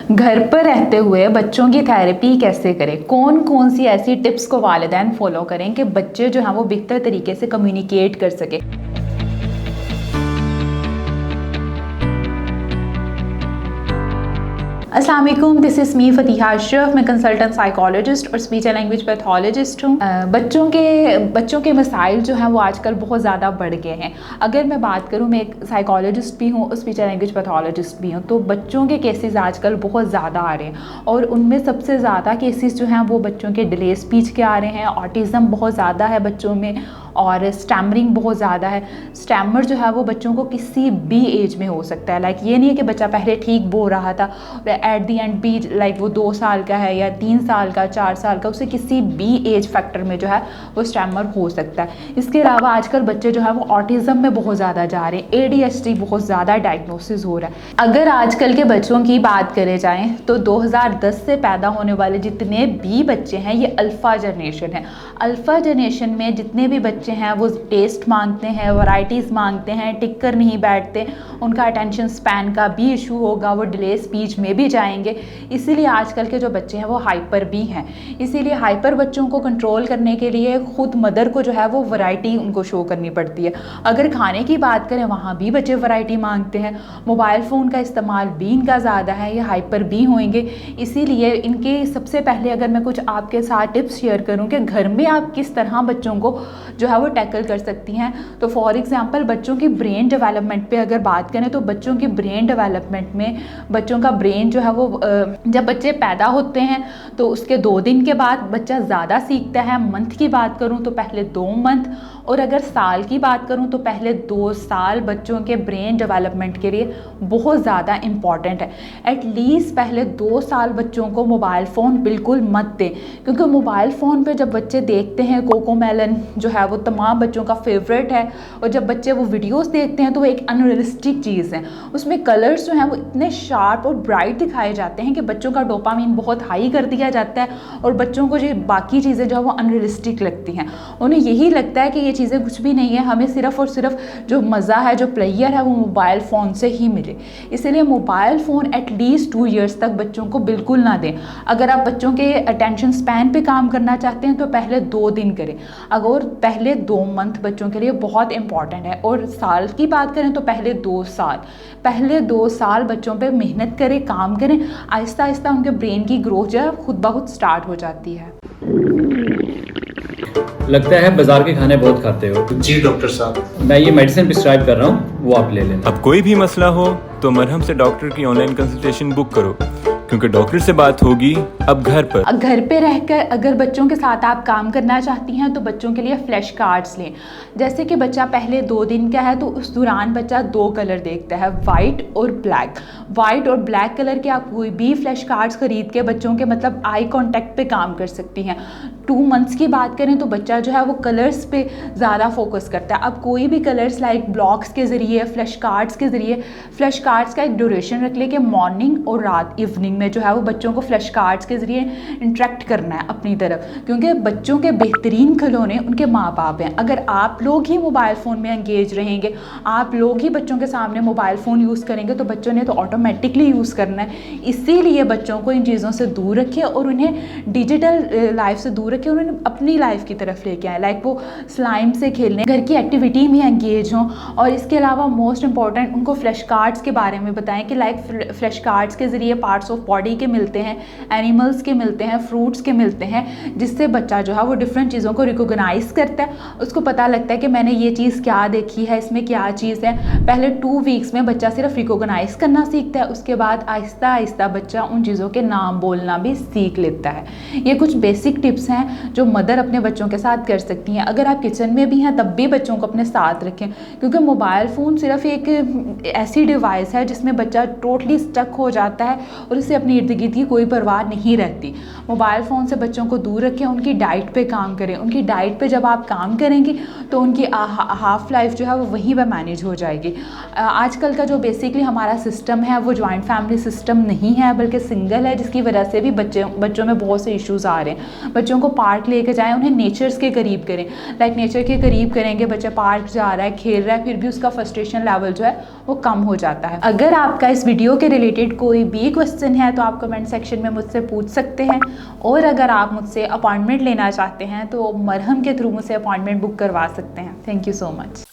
घर पर रहते हुए बच्चों की थेरेपी कैसे करें, कौन कौन सी ऐसी टिप्स को वालिदैन फॉलो करें कि बच्चे जो हैं वो बेहतर तरीके से कम्युनिकेट कर सके। अस्सलाम वालेकुम, दिस इज़ मी फ़तिहा अशरफ। मैं कंसल्टेंट साइकोलॉजिस्ट और स्पीच एंड लैंग्वेज पैथोलॉजिस्ट हूँ। बच्चों के मसाइल जो हैं वो आजकल बहुत ज़्यादा बढ़ गए हैं। अगर मैं बात करूँ, मैं एक साइकोलॉजिस्ट भी हूँ और स्पीच एंड लैंग्वेज पैथोलॉजिस्ट भी हूँ, तो बच्चों के केसेस आजकल बहुत ज़्यादा आ रहे हैं और उनमें सबसे ज़्यादा केसेस जो हैं वो बच्चों के डिले स्पीच के आ रहे हैं। ऑटिज़म बहुत ज़्यादा है बच्चों में और स्टैमरिंग बहुत ज़्यादा है। स्टैमर जो है वो बच्चों को किसी भी एज में हो सकता है। लाइक ये नहीं है कि बच्चा पहले ठीक बोल रहा था और एट दी एंड भी लाइक वो 2 साल का है या 3 साल का, 4 साल का, उसे किसी भी एज फैक्टर में जो है वो स्टैमर हो सकता है। इसके अलावा आजकल बच्चे जो है वो ऑटिज़म में बहुत ज़्यादा जा रहे हैं। ADHD बहुत ज़्यादा डायग्नोसिस हो रहा है। अगर आजकल के बच्चों की बात करे जाएँ तो 2010 से पैदा होने वाले जितने भी बच्चे हैं ये अल्फ़ा जनरेशन है। अल्फ़ा जनरेशन में जितने भी बच्चे हैं वो टेस्ट मांगते हैं, वैराइटीज़ मांगते हैं, टिक कर नहीं बैठते, उनका अटेंशन स्पैन का भी इशू होगा, वो डिले स्पीच में भी जाएंगे। इसीलिए आजकल के जो बच्चे हैं वो हाइपर भी हैं। इसीलिए हाइपर बच्चों को कंट्रोल करने के लिए खुद मदर को जो है वो वैरायटी उनको शो करनी पड़ती है। अगर खाने की बात करें वहाँ भी बच्चे वैरायटी मांगते हैं। मोबाइल फ़ोन का इस्तेमाल भी इनका ज़्यादा है, ये हाइपर भी होंगे। इसीलिए इनके सबसे पहले अगर मैं कुछ आपके साथ टिप्स शेयर करूँ कि घर में आप किस तरह बच्चों को जो है वो टैकल कर सकती हैं, तो फॉर एग्जांपल बच्चों की ब्रेन डेवलपमेंट पे अगर बात करें तो बच्चों की ब्रेन डेवलपमेंट में बच्चों का ब्रेन जो है वो जब बच्चे पैदा होते हैं तो उसके 2 दिन के बाद बच्चा ज़्यादा सीखता है। मंथ की बात करूं तो पहले 2 मंथ, और अगर साल की बात करूं तो पहले 2 साल बच्चों के ब्रेन डेवलपमेंट के लिए बहुत ज़्यादा इम्पॉर्टेंट है। एटलीस्ट पहले 2 साल बच्चों को मोबाइल फ़ोन बिल्कुल मत दें, क्योंकि मोबाइल फ़ोन पे जब बच्चे देखते हैं, कोकोमेलन जो है वो तमाम बच्चों का फेवरेट है, और जब बच्चे वो वीडियोस देखते हैं तो वो एक अनरियलिस्टिक चीज़ है। उसमें कलर्स जो हैं वो इतने शार्प और ब्राइट दिखाए जाते हैं कि बच्चों का डोपामिन बहुत हाई कर दिया जाता है और बच्चों को जो बाकी चीज़ें जो है वो अनरियलिस्टिक लगती हैं। उन्हें यही लगता है कि ये चीज़ें कुछ भी नहीं है, हमें सिर्फ और सिर्फ जो मज़ा है, जो प्लेयर है वो मोबाइल फ़ोन से ही मिले। इसीलिए मोबाइल फ़ोन एटलीस्ट 2 ईयर्स तक बच्चों को बिल्कुल ना दें। अगर आप बच्चों के अटेंशन स्पैन पे काम करना चाहते हैं तो पहले 2 दिन करें। अगर पहले 2 मंथ बच्चों के लिए बहुत इंपॉर्टेंट है, और साल की बात करें तो पहले 2 साल, पहले 2 साल बच्चों पे मेहनत करें, काम करें। आहिस्ता आहिस्ता उनके ब्रेन की ग्रोथ जो है खुद ब खुद स्टार्ट हो जाती है। लगता है बाजार के खाने बहुत खाते हो। जी डॉक्टर साहब, मैं ये मेडिसिन प्रिस्क्राइब कर रहा हूँ, वो आप ले लेना। अब कोई भी मसला हो तो मरहम से डॉक्टर की ऑनलाइन कंसल्टेशन बुक करो, क्योंकि डॉक्टर से बात होगी अब घर पर। घर पे रहकर अगर बच्चों के साथ आप काम करना चाहती हैं तो बच्चों के लिए फ्लैश कार्ड्स लें। जैसे कि बच्चा पहले 2 दिन का है तो उस दौरान बच्चा 2 कलर देखता है, वाइट और ब्लैक। वाइट और ब्लैक कलर के आप कोई भी फ्लैश कार्ड्स खरीद के बच्चों के मतलब आई कांटेक्ट पे काम कर सकती हैं। 2 मंथ्स की बात करें तो बच्चा जो है वो कलर्स पे ज़्यादा फोकस करता है। अब कोई भी कलर्स लाइक ब्लॉक्स के ज़रिए, फ्लैश कार्ड्स के ज़रिए, फ्लैश कार्ड्स का एक ड्यूरेशन रख ले कि मॉर्निंग और रात इवनिंग में जो है वो बच्चों को फ्लैश कार्ड्स के ज़रिए इंटरेक्ट करना है अपनी तरफ, क्योंकि बच्चों के बेहतरीन खिलौने उनके माँ बाप हैं। अगर आप लोग ही मोबाइल फ़ोन में एंगेज रहेंगे, आप लोग ही बच्चों के सामने मोबाइल फ़ोन यूज़ करेंगे तो बच्चों ने तो ऑटोमेटिकली यूज़ करना है। इसीलिए बच्चों को इन चीज़ों से दूर रखिए और उन्हें डिजिटल लाइफ से दूर रखिए और उन्हें अपनी लाइफ की तरफ लेके आए। लाइक वो स्लाइम से खेलने, घर की एक्टिविटी में एंगेज हों। और इसके अलावा मोस्ट इंपॉर्टेंट उनको फ्लैश कार्ड्स के बारे में बताएं कि लाइक फ्लैश कार्ड्स के ज़रिए पार्ट्स ऑफ बॉडी के मिलते हैं, एनिमल्स के मिलते हैं, फ्रूट्स के मिलते हैं, जिससे बच्चा जो है वो डिफरेंट चीज़ों को रिकॉग्नाइज करता है। उसको पता लगता है कि मैंने ये चीज़ क्या देखी है, इसमें क्या चीज़ है। पहले 2 वीक्स में बच्चा सिर्फ रिकॉग्नाइज करना सीखता है, उसके बाद आहिस्ता आहिस्ता बच्चा उन चीज़ों के नाम बोलना भी सीख लेता है। ये कुछ बेसिक टिप्स हैं जो मदर अपने बच्चों के साथ कर सकती हैं। अगर आप किचन में भी हैं तब भी बच्चों को अपने साथ रखें, क्योंकि मोबाइल फ़ोन सिर्फ एक ऐसी डिवाइस है जिसमें बच्चा टोटली स्टक हो जाता है और उसे अपनी इर्द गिर्द की कोई परवाह नहीं नहीं रहती। मोबाइल फ़ोन से बच्चों को दूर रखें, उनकी डाइट पे काम करें। उनकी डाइट पे जब आप काम करेंगी तो उनकी हाफ़ लाइफ जो है वो वहीं पर मैनेज हो जाएगी। आजकल का जो बेसिकली हमारा सिस्टम है वो जॉइंट फैमिली सिस्टम नहीं है बल्कि सिंगल है, जिसकी वजह से भी बच्चों में बहुत से इश्यूज़ आ रहे हैं। बच्चों को पार्क लेके जाएं, उन्हें नेचर्स के करीब करें। लाइक नेचर के करीब करेंगे, बच्चा पार्क जा रहा है, खेल रहा है, फिर भी उसका फ्रस्ट्रेशन लेवल जो है वो कम हो जाता है। अगर आपका इस वीडियो के रिलेटेड कोई भी क्वेश्चन है तो आप कमेंट सेक्शन में मुझसे पूछ सकते हैं, और अगर आप मुझसे अपॉइंटमेंट लेना चाहते हैं तो मरहम के थ्रू मुझसे अपॉइंटमेंट बुक करवा सकते हैं। Thank you so much.